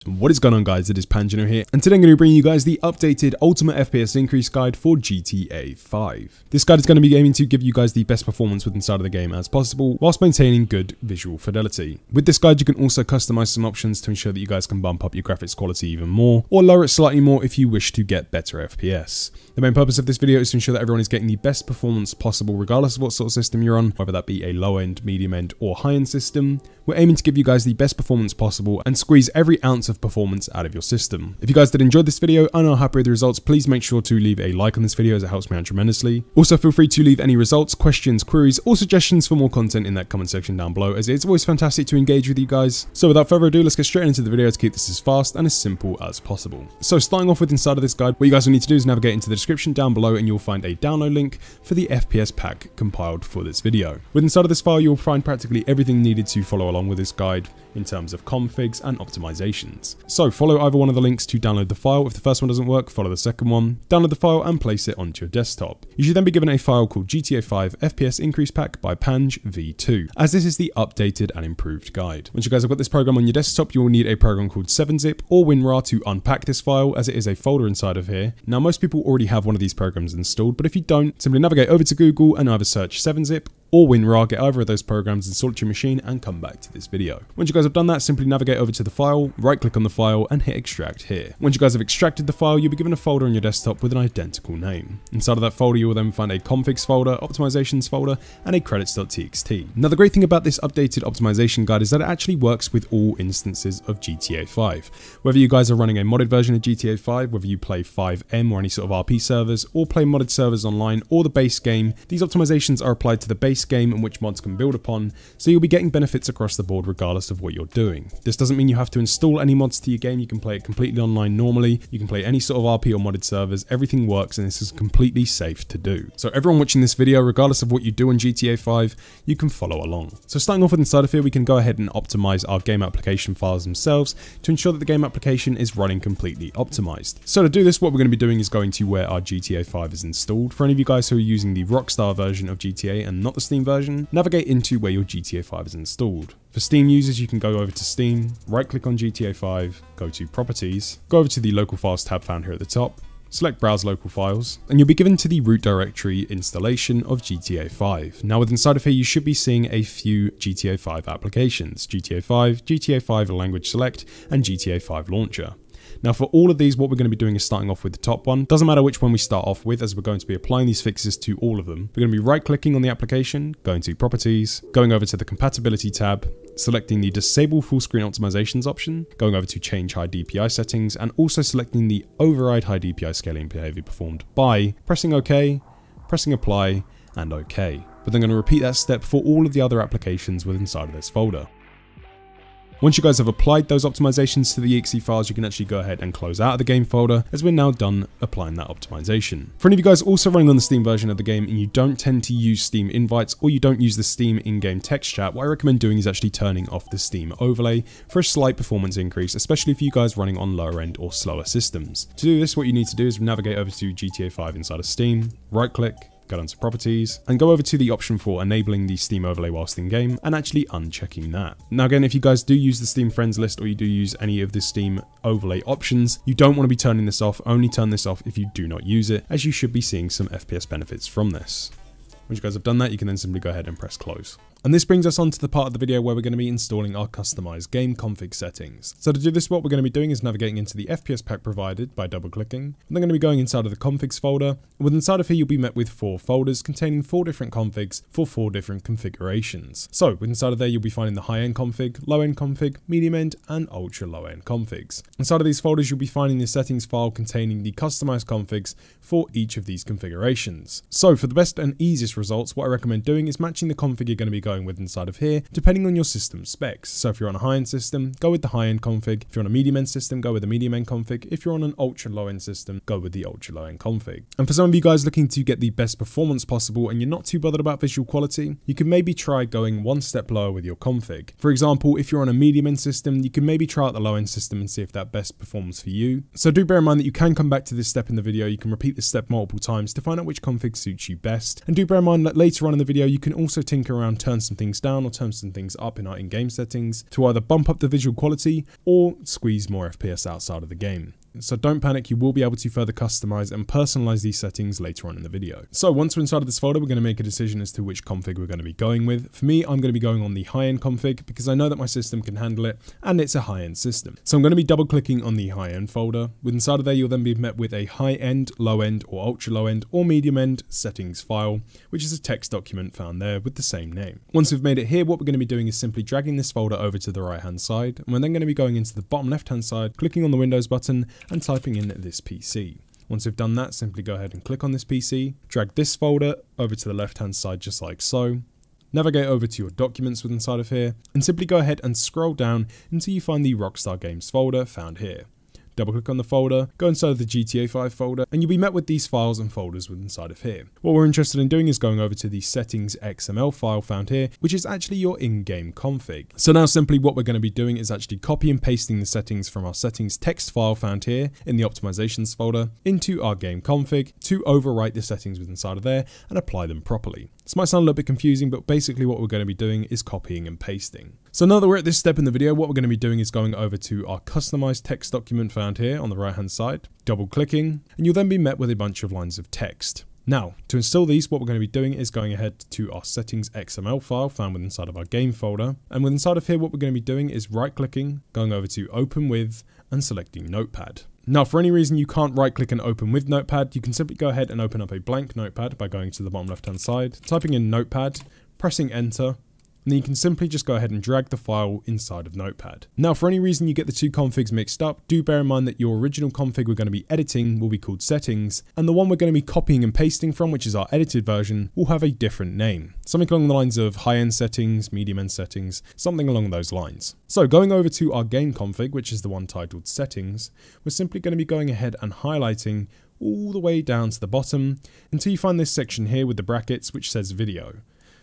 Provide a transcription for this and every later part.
What is going on, guys? It is Panjno here, and today I'm going to bring you guys the updated Ultimate FPS increase guide for GTA 5. This guide is going to be aiming to give you guys the best performance with inside of the game as possible, whilst maintaining good visual fidelity. With this guide, you can also customize some options to ensure that you guys can bump up your graphics quality even more, or lower it slightly more if you wish to get better FPS. The main purpose of this video is to ensure that everyone is getting the best performance possible, regardless of what sort of system you're on, whether that be a low-end, medium-end, or high-end system. We're aiming to give you guys the best performance possible and squeeze every ounce of performance out of your system. If you guys did enjoy this video and are happy with the results, please make sure to leave a like on this video as it helps me out tremendously. Also, feel free to leave any results, questions, queries, or suggestions for more content in that comment section down below, as it's always fantastic to engage with you guys. So without further ado, let's get straight into the video to keep this as fast and as simple as possible. So starting off with inside of this guide, what you guys will need to do is navigate into the description down below and you'll find a download link for the FPS pack compiled for this video. With inside of this file, you'll find practically everything needed to follow along with this guide in terms of configs and optimizations. So follow either one of the links to download the file. If the first one doesn't work, follow the second one, download the file and place it onto your desktop. You should then be given a file called GTA 5 FPS Increase Pack by PANJ V2, as this is the updated and improved guide. Once you guys have got this program on your desktop, you will need a program called 7-zip or WinRAR to unpack this file, as it is a folder inside of here. Now, most people already have one of these programs installed, but if you don't, simply navigate over to Google and either search 7-zip or WinRAR, get either of those programs, install it to your machine, and come back to this video. Once you guys have done that, simply navigate over to the file, right click on the file, and hit extract here. Once you guys have extracted the file, you'll be given a folder on your desktop with an identical name. Inside of that folder, you will then find a configs folder, optimizations folder, and a credits.txt. Now, the great thing about this updated optimization guide is that it actually works with all instances of GTA 5. Whether you guys are running a modded version of GTA 5, whether you play 5M or any sort of RP servers, or play modded servers online, or the base game, these optimizations are applied to the base game and which mods can build upon, so you'll be getting benefits across the board regardless of what you're doing. This doesn't mean you have to install any mods to your game. You can play it completely online normally, you can play any sort of RP or modded servers, everything works, and this is completely safe to do. So everyone watching this video, regardless of what you do on GTA 5, you can follow along. So starting off with inside of here, we can go ahead and optimize our game application files themselves to ensure that the game application is running completely optimized. So to do this, what we're going to be doing is going to where our GTA 5 is installed. For any of you guys who are using the Rockstar version of GTA and not the Steam version, navigate into where your GTA 5 is installed. For Steam users, you can go over to Steam, right click on GTA 5, go to Properties, go over to the Local Files tab found here at the top, select Browse Local Files, and you'll be given to the root directory installation of GTA 5. Now, with inside of here, you should be seeing a few GTA 5 applications: GTA 5, GTA 5 Language Select, and GTA 5 Launcher. Now, for all of these, what we're going to be doing is starting off with the top one. Doesn't matter which one we start off with, as we're going to be applying these fixes to all of them. We're going to be right-clicking on the application, going to Properties, going over to the Compatibility tab, selecting the Disable Full Screen Optimizations option, going over to Change High DPI Settings, and also selecting the Override High DPI Scaling Behavior Performed by pressing OK, pressing Apply, and OK. But then going to repeat that step for all of the other applications within inside of this folder. Once you guys have applied those optimizations to the exe files, you can actually go ahead and close out of the game folder, as we're now done applying that optimization. For any of you guys also running on the Steam version of the game and you don't tend to use Steam invites, or you don't use the Steam in-game text chat, what I recommend doing is actually turning off the Steam overlay for a slight performance increase, especially for you guys running on lower end or slower systems. To do this, what you need to do is navigate over to GTA 5 inside of Steam, right click, go down to Properties, and go over to the option for enabling the Steam overlay whilst in game, and actually unchecking that. Now again, if you guys do use the Steam friends list, or you do use any of the Steam overlay options, you don't want to be turning this off. Only turn this off if you do not use it, as you should be seeing some FPS benefits from this. Once you guys have done that, you can then simply go ahead and press close. And this brings us on to the part of the video where we're going to be installing our customized game config settings. So to do this, what we're going to be doing is navigating into the FPS pack provided by double clicking. And then going to be going inside of the configs folder. With inside of here, you'll be met with 4 folders containing 4 different configs for 4 different configurations. So with inside of there, you'll be finding the high-end config, low-end config, medium-end, and ultra-low-end configs. Inside of these folders, you'll be finding the settings file containing the customized configs for each of these configurations. So for the best and easiest results, what I recommend doing is matching the config you're going to be going with inside of here, depending on your system specs. So if you're on a high-end system, go with the high-end config. If you're on a medium-end system, go with the medium-end config. If you're on an ultra-low-end system, go with the ultra-low-end config. And for some of you guys looking to get the best performance possible and you're not too bothered about visual quality, you can maybe try going one step lower with your config. For example, if you're on a medium-end system, you can maybe try out the low-end system and see if that best performs for you. So do bear in mind that you can come back to this step in the video. You can repeat this step multiple times to find out which config suits you best. And do bear in mind that later on in the video, you can also tinker around, turn some things down or turn some things up in our in-game settings to either bump up the visual quality or squeeze more FPS outside of the game. So don't panic, you will be able to further customize and personalize these settings later on in the video. So once we're inside of this folder, we're going to make a decision as to which config we're going to be going with. For me, I'm going to be going on the high-end config because I know that my system can handle it and it's a high-end system. So I'm going to be double clicking on the high-end folder. With inside of there, you'll then be met with a high-end, low-end or ultra-low-end or medium-end settings file, which is a text document found there with the same name. Once we've made it here, what we're going to be doing is simply dragging this folder over to the right-hand side. And we're then going to be going into the bottom left-hand side, clicking on the Windows button and typing in this PC. Once we've done that, simply go ahead and click on this PC, drag this folder over to the left hand side just like so, navigate over to your documents with inside of here, and simply go ahead and scroll down until you find the Rockstar Games folder found here. Double click on the folder, go inside of the GTA 5 folder, and you'll be met with these files and folders with inside of here. What we're interested in doing is going over to the settings XML file found here, which is actually your in-game config. So now simply what we're going to be doing is actually copy and pasting the settings from our settings text file found here in the optimizations folder into our game config to overwrite the settings with inside of there and apply them properly. This might sound a little bit confusing, but basically what we're going to be doing is copying and pasting. So now that we're at this step in the video, what we're going to be doing is going over to our customized text document found here on the right hand side, double clicking, and you'll then be met with a bunch of lines of text. Now, to install these, what we're going to be doing is going ahead to our settings XML file found within inside of our game folder. And within inside of here, what we're going to be doing is right clicking, going over to open with, and selecting Notepad. Now, for any reason you can't right click and open with Notepad, you can simply go ahead and open up a blank Notepad by going to the bottom left hand side, typing in Notepad, pressing enter, and then you can simply just go ahead and drag the file inside of Notepad. Now, for any reason you get the two configs mixed up, do bear in mind that your original config we're going to be editing will be called settings, and the one we're going to be copying and pasting from, which is our edited version, will have a different name. Something along the lines of high-end settings, medium-end settings, something along those lines. So going over to our game config, which is the one titled settings, we're simply going to be going ahead and highlighting all the way down to the bottom until you find this section here with the brackets which says video.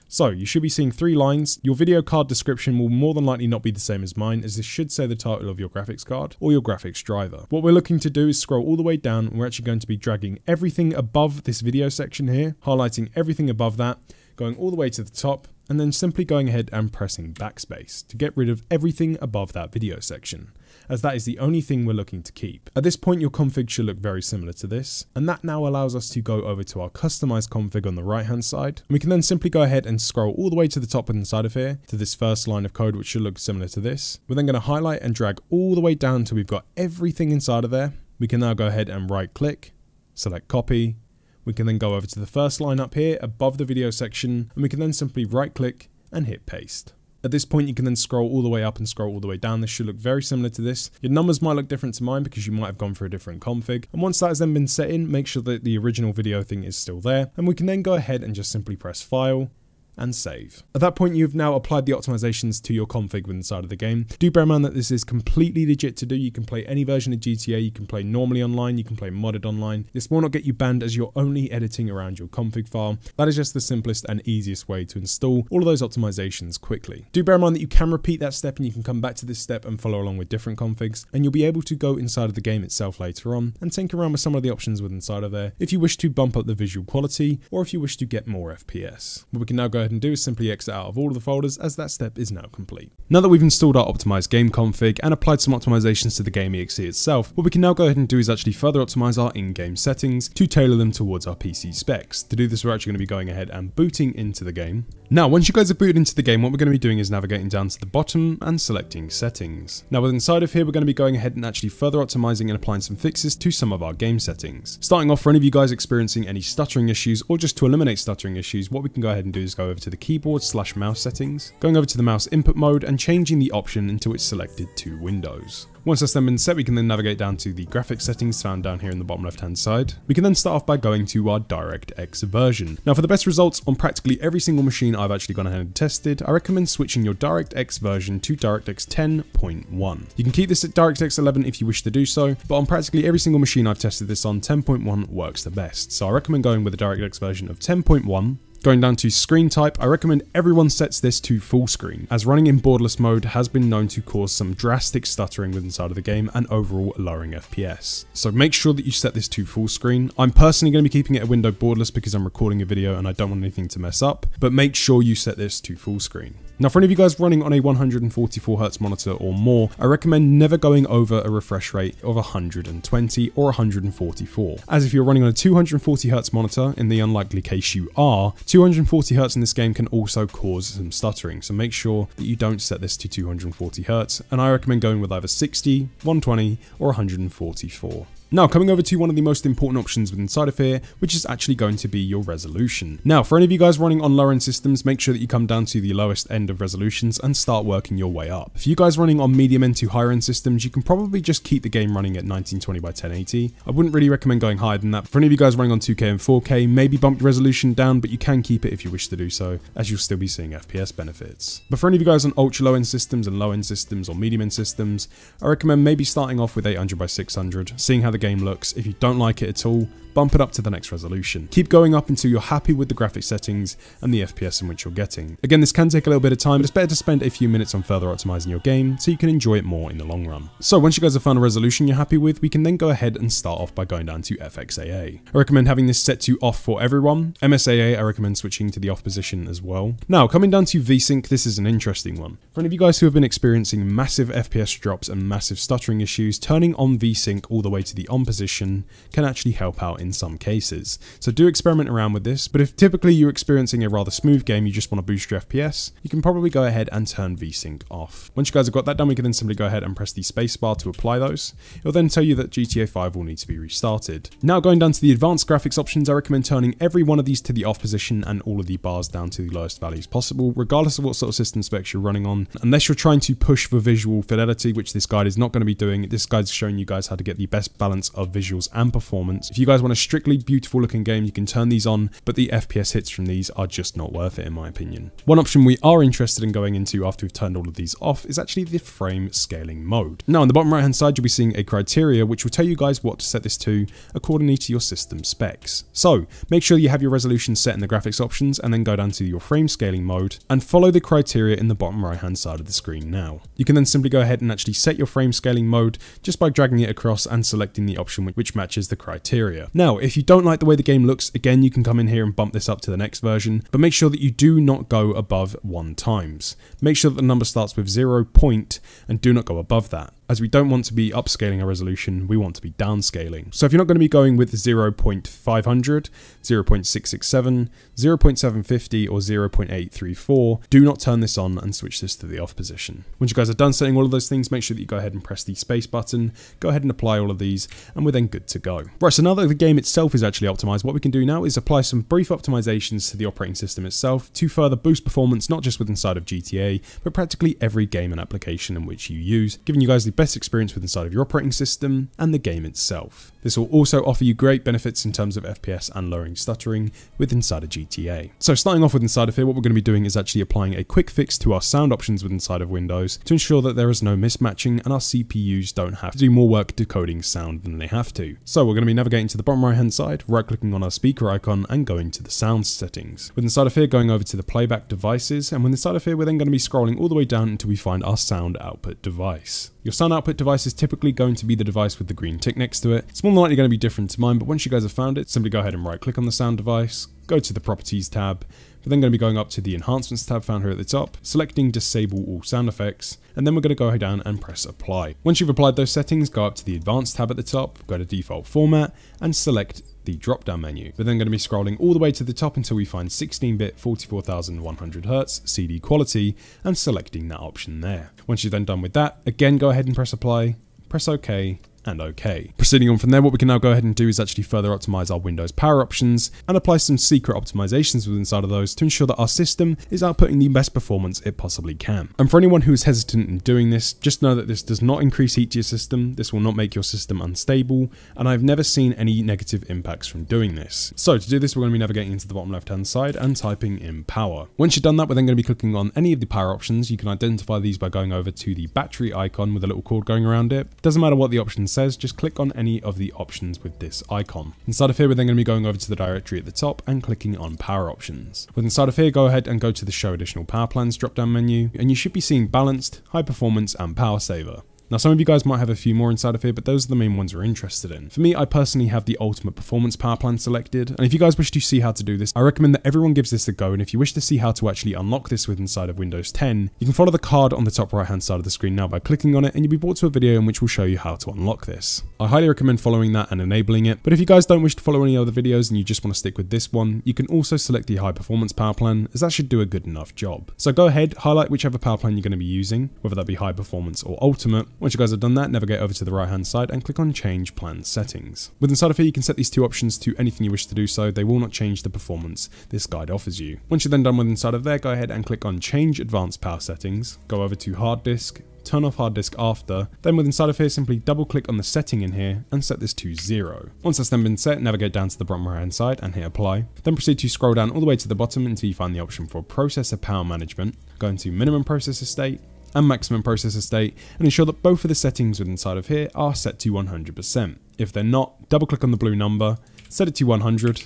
So you should be seeing 3 lines. Your video card description will more than likely not be the same as mine, as this should say the title of your graphics card or your graphics driver. What we're looking to do is scroll all the way down, and we're actually going to be dragging everything above this video section here, highlighting everything above that, going all the way to the top, and then simply going ahead and pressing backspace to get rid of everything above that video section, as that is the only thing we're looking to keep. At this point, your config should look very similar to this, and that now allows us to go over to our customized config on the right hand side. We can then simply go ahead and scroll all the way to the top inside of here to this first line of code, which should look similar to this. We're then going to highlight and drag all the way down until we've got everything inside of there. We can now go ahead and right click, select copy. We can then go over to the first line up here above the video section, and we can then simply right click and hit paste. At this point, you can then scroll all the way up and scroll all the way down. This should look very similar to this. Your numbers might look different to mine because you might have gone for a different config. And once that has then been set in, make sure that the original video thing is still there. And we can then go ahead and just simply press File and save. At that point, you've now applied the optimizations to your config inside of the game. Do bear in mind that this is completely legit to do. You can play any version of GTA, you can play normally online, you can play modded online. This will not get you banned as you're only editing around your config file. That is just the simplest and easiest way to install all of those optimizations quickly. Do bear in mind that you can repeat that step and you can come back to this step and follow along with different configs, and you'll be able to go inside of the game itself later on and tinker around with some of the options within inside of there if you wish to bump up the visual quality or if you wish to get more FPS. What we can now go ahead and do is simply exit out of all of the folders, as that step is now complete. Now that we've installed our optimized game config and applied some optimizations to the game exe itself, what we can now go ahead and do is actually further optimize our in-game settings to tailor them towards our PC specs. To do this, we're actually going to be going ahead and booting into the game. Now, once you guys have booted into the game, what we're going to be doing is navigating down to the bottom and selecting settings. Now, within inside of here, we're going to be going ahead and actually further optimizing and applying some fixes to some of our game settings. Starting off, for any of you guys experiencing any stuttering issues or just to eliminate stuttering issues, what we can go ahead and do is go over to the keyboard/mouse settings, going over to the mouse input mode and changing the option until it's selected to Windows. Once that's then been set, we can then navigate down to the graphics settings found down here in the bottom left hand side. We can then start off by going to our DirectX version. Now, for the best results on practically every single machine I've actually gone ahead and tested, I recommend switching your DirectX version to DirectX 10.1. You can keep this at DirectX 11 if you wish to do so, but on practically every single machine I've tested this on, 10.1 works the best. So I recommend going with the DirectX version of 10.1. Going down to screen type, I recommend everyone sets this to full screen, as running in borderless mode has been known to cause some drastic stuttering within inside of the game and overall lowering FPS. So make sure that you set this to full screen. I'm personally going to be keeping it a window borderless because I'm recording a video and I don't want anything to mess up, but make sure you set this to full screen. Now for any of you guys running on a 144Hz monitor or more, I recommend never going over a refresh rate of 120 or 144, as if you're running on a 240Hz monitor, in the unlikely case you are, 240Hz in this game can also cause some stuttering, so make sure that you don't set this to 240Hz, and I recommend going with either 60, 120 or 144. Now, coming over to one of the most important options within inside of here, which is actually going to be your resolution. Now, for any of you guys running on lower end systems, make sure that you come down to the lowest end of resolutions and start working your way up. For you guys running on medium end to higher end systems, you can probably just keep the game running at 1920 by 1080. I wouldn't really recommend going higher than that. For any of you guys running on 2K and 4K, maybe bump your resolution down, but you can keep it if you wish to do so, as you'll still be seeing FPS benefits. But for any of you guys on ultra low end systems and low end systems or medium end systems, I recommend maybe starting off with 800 by 600, seeing how the game looks. If you don't like it at all, bump it up to the next resolution. Keep going up until you're happy with the graphic settings and the FPS in which you're getting. Again, this can take a little bit of time, but it's better to spend a few minutes on further optimizing your game so you can enjoy it more in the long run. So once you guys have found a resolution you're happy with, we can then go ahead and start off by going down to FXAA. I recommend having this set to off for everyone. MSAA, I recommend switching to the off position as well. Now, coming down to Vsync, this is an interesting one. For any of you guys who have been experiencing massive FPS drops and massive stuttering issues, turning on Vsync all the way to the on position can actually help out in some cases. So do experiment around with this, but if typically you're experiencing a rather smooth game, you just want to boost your FPS, you can probably go ahead and turn Vsync off. Once you guys have got that done, we can then simply go ahead and press the spacebar to apply those. It'll then tell you that GTA 5 will need to be restarted. Now going down to the advanced graphics options, I recommend turning every one of these to the off position and all of the bars down to the lowest values possible, regardless of what sort of system specs you're running on, unless you're trying to push for visual fidelity, which this guide is not going to be doing. This guide's showing you guys how to get the best balance of visuals and performance. If you guys want a strictly beautiful looking game, you can turn these on, but the FPS hits from these are just not worth it in my opinion. One option we are interested in going into after we've turned all of these off is actually the frame scaling mode. Now on the bottom right hand side, you'll be seeing a criteria which will tell you guys what to set this to accordingly to your system specs. So make sure you have your resolution set in the graphics options and then go down to your frame scaling mode and follow the criteria in the bottom right hand side of the screen now. You can then simply go ahead and actually set your frame scaling mode just by dragging it across and selecting the option which matches the criteria. Now if you don't like the way the game looks, again you can come in here and bump this up to the next version, but make sure that you do not go above 1 times. Make sure that the number starts with 0 point and do not go above that, as we don't want to be upscaling our resolution, we want to be downscaling. So if you're not going to be going with 0.500, 0.667, 0.750 or 0.834, do not turn this on and switch this to the off position. Once you guys are done setting all of those things, make sure that you go ahead and press the space button, go ahead and apply all of these, and we're then good to go. Right, so now that the game itself is actually optimized, what we can do now is apply some brief optimizations to the operating system itself to further boost performance, not just with inside of GTA, but practically every game and application in which you use, giving you guys the best experience with inside of your operating system and the game itself. This will also offer you great benefits in terms of FPS and lowering stuttering with inside of GTA. So starting off with inside of here, what we're going to be doing is actually applying a quick fix to our sound options with inside of Windows to ensure that there is no mismatching and our CPUs don't have to do more work decoding sound than they have to. So we're going to be navigating to the bottom right hand side, right clicking on our speaker icon and going to the sound settings. With inside of here, going over to the playback devices, and with inside of here, we're then going to be scrolling all the way down until we find our sound output device. Your sound output device is typically going to be the device with the green tick next to it. It's more than likely going to be different to mine, but once you guys have found it, simply go ahead and right click on the sound device, go to the properties tab. We're then going to be going up to the enhancements tab found here at the top, selecting disable all sound effects, and then we're going to go down and press apply. Once you've applied those settings, go up to the advanced tab at the top, go to default format and select the drop down menu. We're then going to be scrolling all the way to the top until we find 16-bit 44,100 Hz CD quality and selecting that option there. Once you're then done with that, again go ahead and press apply, press OK, and OK. Proceeding on from there, what we can now go ahead and do is actually further optimize our Windows power options and apply some secret optimizations within inside of those to ensure that our system is outputting the best performance it possibly can. And for anyone who is hesitant in doing this, just know that this does not increase heat to your system, this will not make your system unstable, and I've never seen any negative impacts from doing this. So to do this, we're going to be navigating into the bottom left hand side and typing in power. Once you've done that, we're then going to be clicking on any of the power options. You can identify these by going over to the battery icon with a little cord going around it. Doesn't matter what the options says, just click on any of the options with this icon. Inside of here, we're then going to be going over to the directory at the top and clicking on power options. With inside of here, go ahead and go to the show additional power plans drop down menu, and you should be seeing balanced, high performance and power saver. Now, some of you guys might have a few more inside of here, but those are the main ones we're interested in. For me, I personally have the Ultimate Performance Power Plan selected, and if you guys wish to see how to do this, I recommend that everyone gives this a go, and if you wish to see how to actually unlock this with inside of Windows 10, you can follow the card on the top right hand side of the screen now by clicking on it, and you'll be brought to a video in which will show you how to unlock this. I highly recommend following that and enabling it, but if you guys don't wish to follow any other videos and you just want to stick with this one, you can also select the High Performance Power Plan, as that should do a good enough job. So go ahead, highlight whichever power plan you're going to be using, whether that be High Performance or Ultimate. Once you guys have done that, navigate over to the right hand side and click on change plan settings. With inside of here, you can set these two options to anything you wish to do so. They will not change the performance this guide offers you. Once you're then done with inside of there, go ahead and click on change advanced power settings, go over to hard disk, turn off hard disk after, then with inside of here, simply double click on the setting in here and set this to 0. Once that's then been set, navigate down to the bottom right hand side and hit apply. Then proceed to scroll down all the way to the bottom until you find the option for processor power management. Go into minimum processor state and maximum processor state and ensure that both of the settings within inside of here are set to 100%. If they're not, double click on the blue number, set it to 100,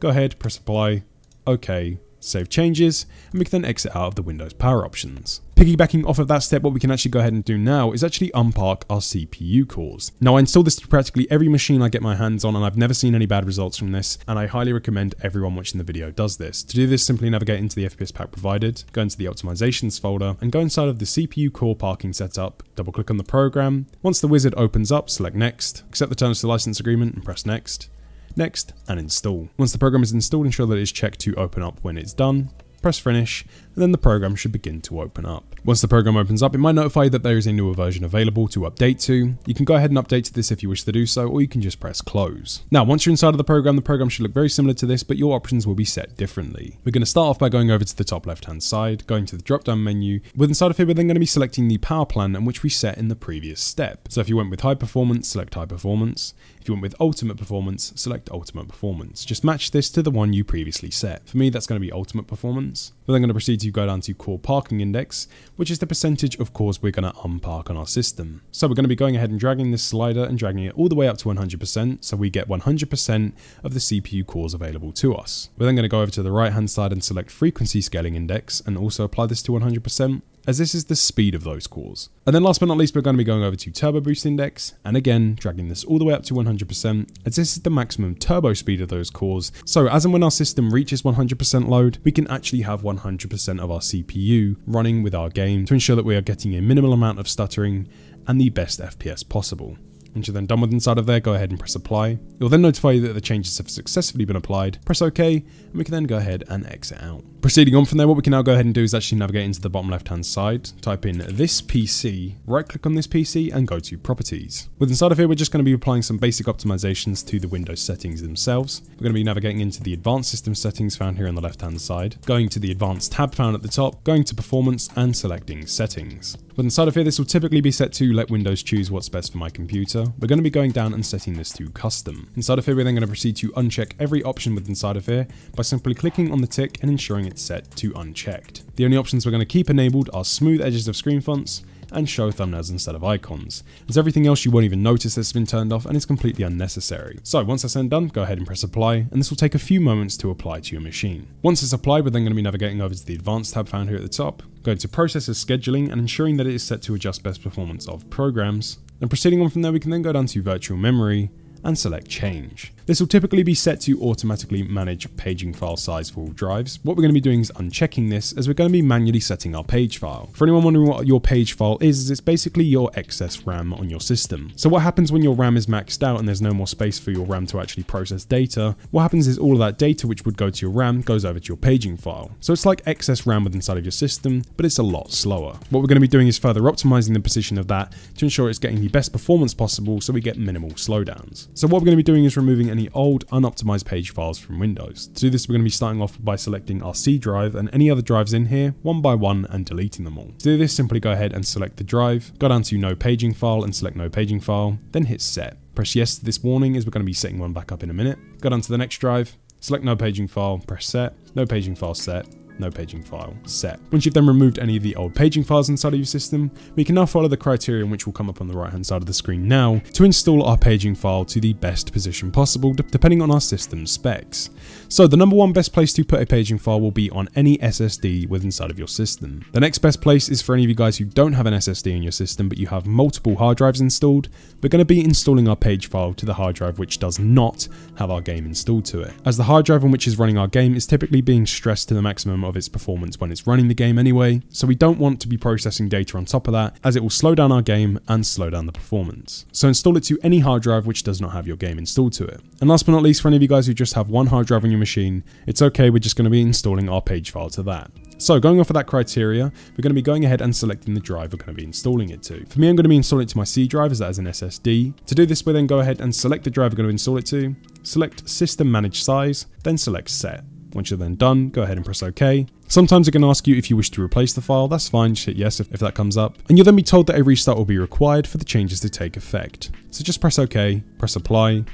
go ahead, press apply, OK, save changes, and we can then exit out of the Windows power options. Piggybacking off of that step, what we can actually go ahead and do now is actually unpark our CPU cores. Now, I installed this to practically every machine I get my hands on, and I've never seen any bad results from this, and I highly recommend everyone watching the video does this. To do this, simply navigate into the FPS pack provided, go into the optimizations folder, and go inside of the CPU core parking setup, double click on the program. Once the wizard opens up, select next, accept the terms of the license agreement and press next, and install. Once the program is installed, ensure that it is checked to open up when it's done. Press finish, and then the program should begin to open up. Once the program opens up, it might notify you that there is a newer version available to update to. You can go ahead and update to this if you wish to do so, or you can just press close. Now, once you're inside of the program should look very similar to this, but your options will be set differently. We're going to start off by going over to the top left hand side, going to the drop down menu. With inside of here, we're then going to be selecting the power plan in which we set in the previous step. So if you went with high performance, select high performance. If you went with ultimate performance, select ultimate performance. Just match this to the one you previously set. For me, that's going to be ultimate performance. We're then going to proceed to go down to core parking index, which is the percentage of cores we're going to unpark on our system. So we're going to be going ahead and dragging this slider and dragging it all the way up to 100%, so we get 100% of the CPU cores available to us. We're then going to go over to the right hand side and select frequency scaling index and also apply this to 100%. As this is the speed of those cores. And then last but not least, we're going to be going over to turbo boost index, and again, dragging this all the way up to 100%, as this is the maximum turbo speed of those cores. So as and when our system reaches 100% load, we can actually have 100% of our CPU running with our game to ensure that we are getting a minimal amount of stuttering and the best FPS possible. Once you're then done with inside of there, go ahead and press apply. It will then notify you that the changes have successfully been applied. Press OK, and we can then go ahead and exit out. Proceeding on from there, what we can now go ahead and do is actually navigate into the bottom left hand side, type in this PC, right click on this PC and go to properties. With inside of here, we're just going to be applying some basic optimizations to the Windows settings themselves. We're going to be navigating into the advanced system settings found here on the left hand side, going to the advanced tab found at the top, going to performance and selecting settings. With inside of here, this will typically be set to let Windows choose what's best for my computer. We're going to be going down and setting this to custom. Inside of here, we're then going to proceed to uncheck every option with inside of here by simply clicking on the tick and ensuring it's set to unchecked. The only options we're going to keep enabled are smooth edges of screen fonts and show thumbnails instead of icons, as everything else you won't even notice has been turned off and is completely unnecessary. So once that's then done, go ahead and press apply, and this will take a few moments to apply to your machine. Once it's applied, we're then going to be navigating over to the advanced tab found here at the top, going to processor scheduling and ensuring that it is set to adjust best performance of programs. And proceeding on from there, we can then go down to virtual memory and select change. This will typically be set to automatically manage paging file size for all drives. What we're going to be doing is unchecking this, as we're going to be manually setting our page file. For anyone wondering what your page file is it's basically your excess RAM on your system. So what happens when your RAM is maxed out and there's no more space for your RAM to actually process data? What happens is all of that data which would go to your RAM goes over to your paging file. So it's like excess RAM within inside of your system, but it's a lot slower. What we're going to be doing is further optimizing the position of that to ensure it's getting the best performance possible so we get minimal slowdowns. So what we're going to be doing is removing any old unoptimized page files from Windows. To do this, we're going to be starting off by selecting our C drive and any other drives in here one by one and deleting them all. To do this, simply go ahead and select the drive, go down to no paging file and select no paging file, then hit set. Press yes to this warning as we're going to be setting one back up in a minute. Go down to the next drive, select no paging file, press set, no paging file set, no paging file, set. Once you've then removed any of the old paging files inside of your system, we can now follow the criterion which will come up on the right hand side of the screen now to install our paging file to the best position possible depending on our system's specs. So the number one best place to put a paging file will be on any SSD within inside of your system. The next best place is for any of you guys who don't have an SSD in your system but you have multiple hard drives installed. We're going to be installing our page file to the hard drive which does not have our game installed to it, as the hard drive on which is running our game is typically being stressed to the maximum of its performance when it's running the game anyway, so we don't want to be processing data on top of that, as it will slow down our game and slow down the performance. So install it to any hard drive which does not have your game installed to it. And last but not least, for any of you guys who just have one hard drive on your machine, it's okay, we're just going to be installing our page file to that. So going off of that criteria, we're going to be going ahead and selecting the drive we're going to be installing it to. For me, I'm going to be installing it to my C drive, as that is an SSD. To do this, we then go ahead and select the drive we're going to install it to, select System Manage Size, then select Set. Once you're then done, go ahead and press OK. Sometimes it can ask you if you wish to replace the file. That's fine, just hit yes if that comes up. And you'll then be told that a restart will be required for the changes to take effect. So just press OK, press Apply,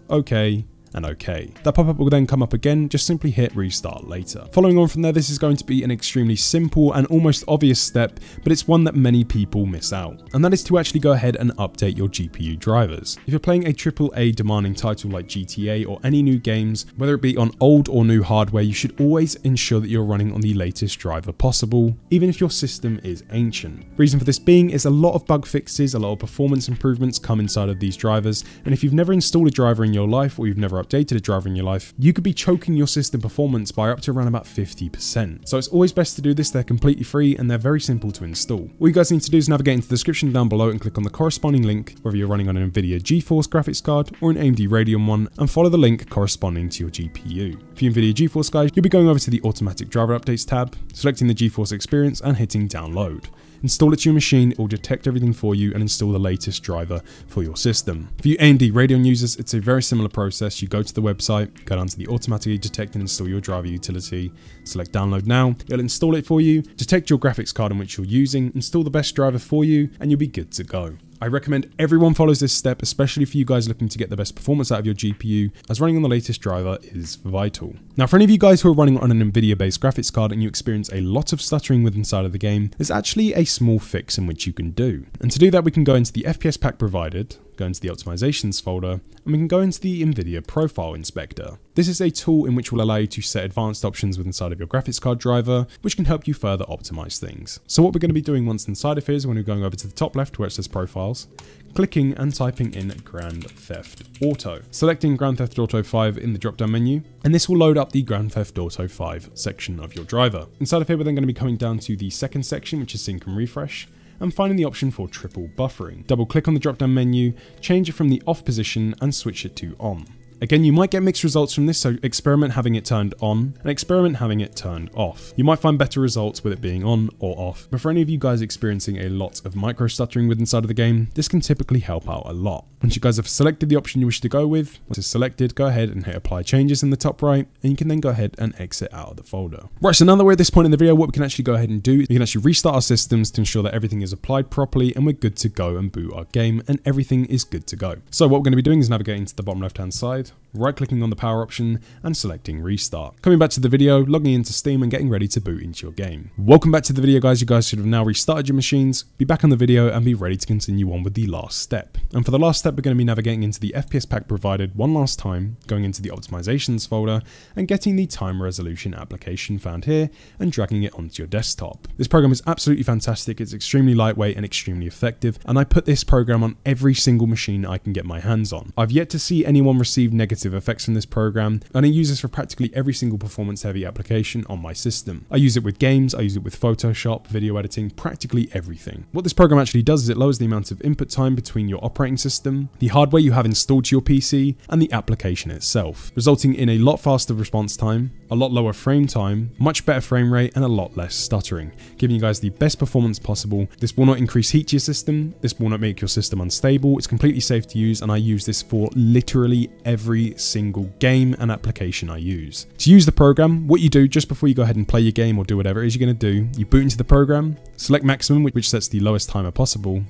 OK, and OK. That pop-up will then come up again, just simply hit restart later. Following on from there, this is going to be an extremely simple and almost obvious step, but it's one that many people miss out. And that is to actually go ahead and update your GPU drivers. If you're playing a AAA demanding title like GTA or any new games, whether it be on old or new hardware, you should always ensure that you're running on the latest driver possible, even if your system is ancient. Reason for this being is a lot of bug fixes, a lot of performance improvements come inside of these drivers, and if you've never installed a driver in your life or you've never updated a driver in your life, you could be choking your system performance by up to around about 50%. So it's always best to do this. They're completely free and they're very simple to install. All you guys need to do is navigate into the description down below and click on the corresponding link, whether you're running on an Nvidia GeForce graphics card or an AMD Radeon one, and follow the link corresponding to your GPU. For your Nvidia GeForce guys, you'll be going over to the automatic driver updates tab, selecting the GeForce experience and hitting download. Install it to your machine, it will detect everything for you and install the latest driver for your system. For you AMD Radeon users, it's a very similar process. You go to the website, go down to the automatically detect and install your driver utility, select download now, it'll install it for you, detect your graphics card in which you're using, install the best driver for you, and you'll be good to go. I recommend everyone follows this step, especially for you guys looking to get the best performance out of your GPU, as running on the latest driver is vital. Now, for any of you guys who are running on an Nvidia based graphics card and you experience a lot of stuttering with inside of the game, there's actually a small fix in which you can do. And to do that, we can go into the FPS pack provided, go into the optimizations folder, and we can go into the Nvidia profile inspector. This is a tool in which will allow you to set advanced options with inside of your graphics card driver, which can help you further optimize things. So what we're going to be doing once inside of here is when we're going over to the top left where it says profiles, clicking and typing in Grand Theft Auto, selecting Grand Theft Auto 5 in the drop down menu, and this will load up the Grand Theft Auto 5 section of your driver. Inside of here, we're then going to be coming down to the second section, which is sync and refresh, and finding the option for triple buffering. Double click on the drop down menu, change it from the off position and switch it to on. Again, you might get mixed results from this, so experiment having it turned on and experiment having it turned off. You might find better results with it being on or off, but for any of you guys experiencing a lot of micro stuttering with inside of the game, this can typically help out a lot. Once you guys have selected the option you wish to go with, once it's selected, go ahead and hit apply changes in the top right, and you can then go ahead and exit out of the folder. Right, so now that we're at this point in the video, what we can actually go ahead and do, we can actually restart our systems to ensure that everything is applied properly and we're good to go and boot our game and everything is good to go. So what we're going to be doing is navigating to the bottom left hand side, right clicking on the power option and selecting restart. Coming back to the video, logging into Steam and getting ready to boot into your game. Welcome back to the video guys. You guys should have now restarted your machines, be back on the video and be ready to continue on with the last step. And for the last step, we're going to be navigating into the FPS pack provided one last time, going into the optimizations folder and getting the time resolution application found here and dragging it onto your desktop. This program is absolutely fantastic. It's extremely lightweight and extremely effective, and I put this program on every single machine I can get my hands on. I've yet to see anyone receive negative effects from this program, and I use this for practically every single performance heavy application on my system. I use it with games, I use it with Photoshop, video editing, practically everything. What this program actually does is it lowers the amount of input time between your operating system, the hardware you have installed to your PC, and the application itself, resulting in a lot faster response time, a lot lower frame time, much better frame rate, and a lot less stuttering, giving you guys the best performance possible. This will not increase heat to your system, this will not make your system unstable, it's completely safe to use, and I use this for literally every single game and application I use. To use the program, what you do just before you go ahead and play your game or do whatever it is you're going to do, you boot into the program, select maximum, which sets the lowest timer possible,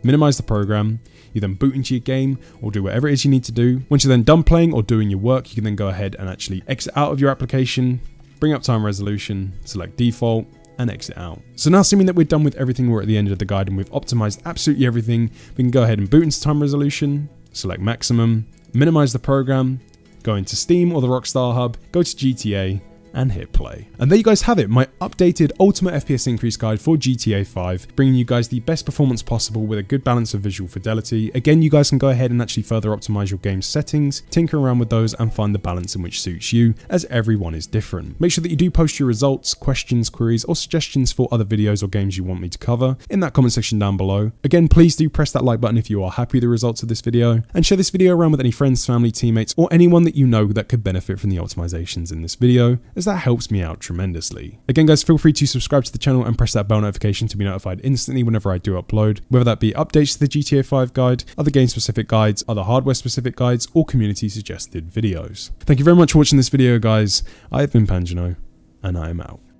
minimize the program, you then boot into your game or do whatever it is you need to do. Once you're then done playing or doing your work, you can then go ahead and actually exit out of your application, bring up time resolution, select default, and exit out. So now, assuming that we're done with everything, we're at the end of the guide and we've optimized absolutely everything, we can go ahead and boot into time resolution, select maximum, minimize the program, go into Steam or the Rockstar Hub, go to GTA, and hit play. And there you guys have it, my updated Ultimate FPS Increase Guide for GTA 5, bringing you guys the best performance possible with a good balance of visual fidelity. Again, you guys can go ahead and actually further optimize your game's settings, tinker around with those, and find the balance in which suits you, as everyone is different. Make sure that you do post your results, questions, queries, or suggestions for other videos or games you want me to cover in that comment section down below. Again, please do press that like button if you are happy with the results of this video, and share this video around with any friends, family, teammates, or anyone that you know that could benefit from the optimizations in this video, as that helps me out tremendously. Again guys, feel free to subscribe to the channel and press that bell notification to be notified instantly whenever I do upload, whether that be updates to the GTA 5 guide, other game specific guides, other hardware specific guides, or community suggested videos. Thank you very much for watching this video guys. I have been Panjno, and I am out.